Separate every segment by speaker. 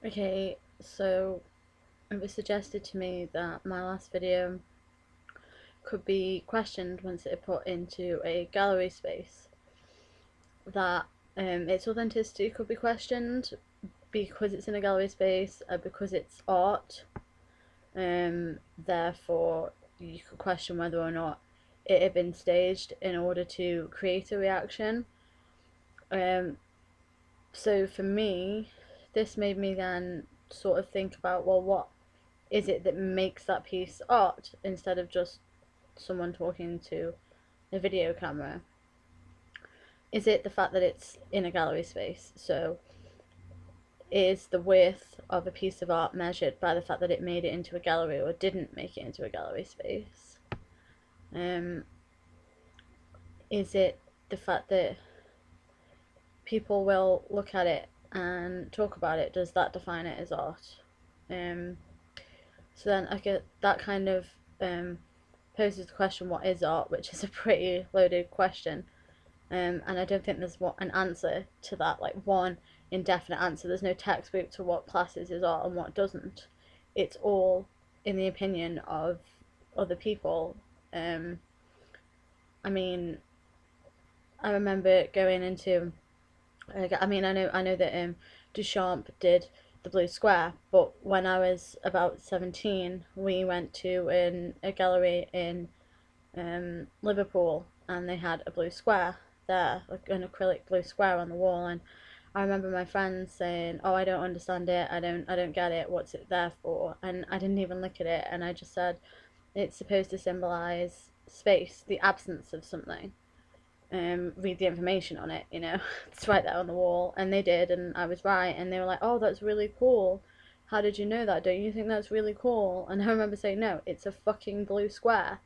Speaker 1: Okay, so it was suggested to me that my last video could be questioned once it put into a gallery space. That its authenticity could be questioned because it's in a gallery space, because it's art. Therefore, you could question whether or not it had been staged in order to create a reaction. Um, so for me, this made me then sort of think about, well, what is it that makes that piece art instead of just someone talking to a video camera? Is it the fact that it's in a gallery space? So is the worth of a piece of art measured by the fact that it made it into a gallery or didn't make it into a gallery space? Um, is it the fact that people will look at it and talk about it? Does that define it as art? Um, so then I get that kind of poses the question, what is art, which is a pretty loaded question. And I don't think there's an answer to that, like one indefinite answer. There's no textbook to what classes is art and what doesn't. It's all in the opinion of other people. Um, I mean, I remember going into. I know that Duchamp did the Blue Square, but when I was about 17, we went to a gallery in Liverpool, and they had a blue square there, like an acrylic blue square on the wall. And I remember my friends saying, "Oh, I don't understand it. I don't get it. What's it there for?" And I didn't even look at it, and I just said it's supposed to symbolize space, the absence of something. Read the information on it, it's right there on the wall. And they did, and I was right. And they were like, "Oh, that's really cool. How did you know that? Don't you think that's really cool?" And I remember saying, "No, it's a fucking blue square."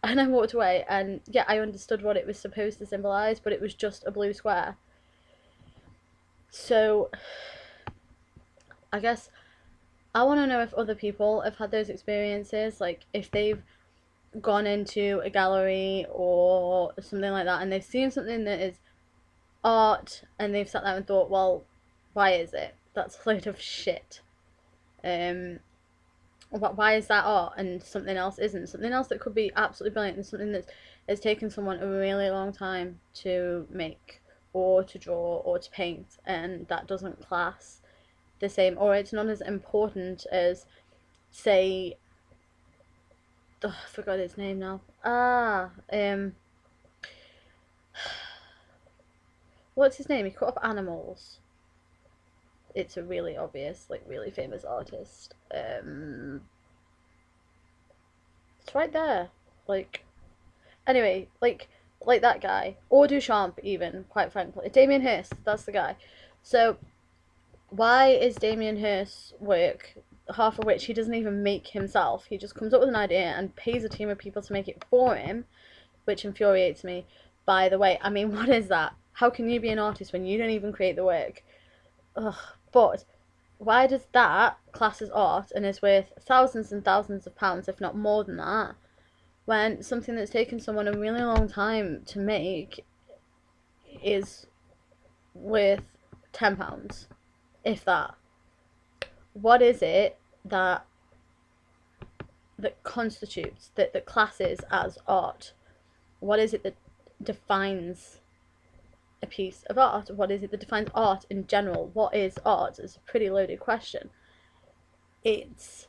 Speaker 1: And I walked away, and yeah, I understood what it was supposed to symbolize, but it was just a blue square. So I guess I want to know if other people have had those experiences, like if they've gone into a gallery or something like that and they've seen something that is art and they've sat there and thought, well, why is it? That's a load of shit. Um, why is that art and something else isn't? Something else that could be absolutely brilliant and something that has taken someone a really long time to make or to draw or to paint, and that doesn't class the same, or it's not as important as, say, I forgot his name now. What's his name? He cut up animals. It's a really obvious, like, really famous artist. It's right there. Like, anyway, like that guy, or Duchamp, even, quite frankly. Damien Hirst, that's the guy. So why is Damien Hirst's work, half of which he doesn't even make himself, he just comes up with an idea and pays a team of people to make it for him, which infuriates me. By the way, I mean, what is that? How can you be an artist when you don't even create the work? Ugh. But why does that class as art and is worth thousands and thousands of pounds, if not more than that, when something that's taken someone a really long time to make is worth £10, if that? What is it that constitutes that classes as art? What is it that defines a piece of art? What is it that defines art in general? What is art? It's a pretty loaded question. It's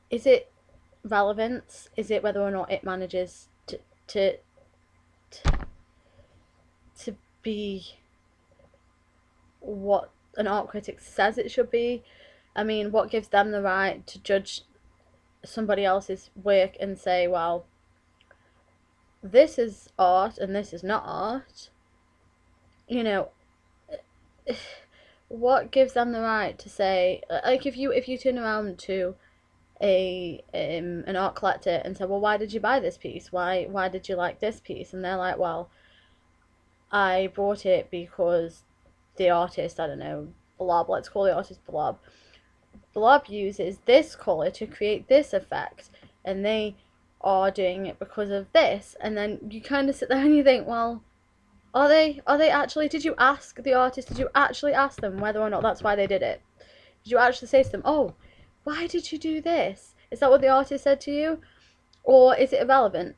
Speaker 1: Is it relevance? Is it whether or not it manages to to be what an art critic says it should be? I mean, what gives them the right to judge somebody else's work and say, well, this is art and this is not art? You know, what gives them the right to say, like, if you turn around to a an art collector and say, well, why did you buy this piece? Why did you like this piece? And they're like, well, I bought it because the artist, I don't know, Blob, let's call the artist Blob. Blob uses this colour to create this effect, and they are doing it because of this. And then you kind of sit there and you think, well, Are they actually, did you ask the artist, did you actually ask them whether or not that's why they did it? Did you actually say to them, oh, why did you do this? Is that what the artist said to you? Or is it irrelevant?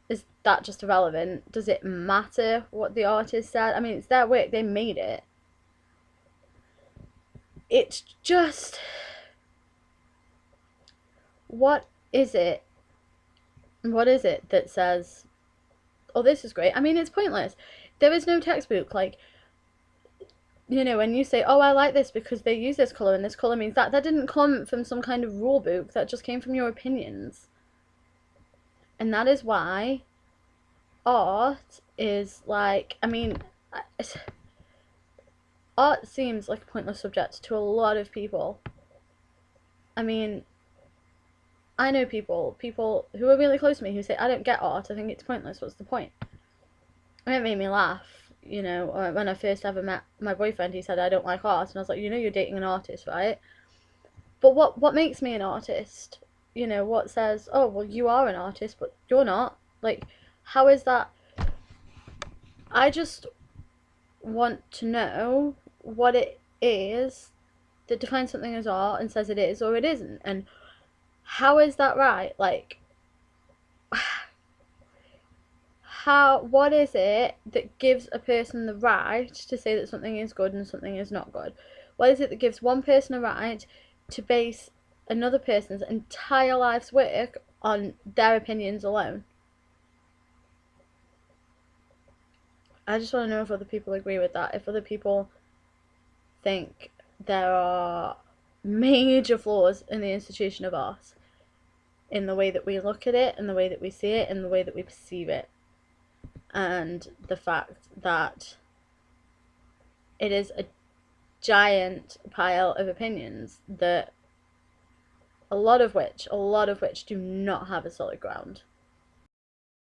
Speaker 1: Is that just irrelevant? Does it matter what the artist said? I mean, it's their work, they made it. It's just, what is it? What is it that says, oh, this is great? I mean, it's pointless. There is no textbook. Like, when you say, oh, I like this because they use this colour and this colour means that, that didn't come from some kind of rule book. That just came from your opinions. And that is why art is like, I mean, art seems like a pointless subject to a lot of people. I mean, I know people who are really close to me who say, I don't get art, I think it's pointless, what's the point? And it made me laugh, when I first ever met my boyfriend, he said, I don't like art, and I was like, you're dating an artist, right? But what makes me an artist? What says, oh, well, you are an artist, but you're not? Like, how is that? I just want to know what it is that defines something as art and says it is or it isn't. And how is that right? Like, what is it that gives a person the right to say that something is good and something is not good? What is it that gives one person a right to base another person's entire life's work on their opinions alone? I just want to know if other people agree with that. If other people think there are major flaws in the institution of art, in the way that we look at it, in the way that we see it, in the way that we perceive it, and the fact that it is a giant pile of opinions that a lot of which do not have a solid ground.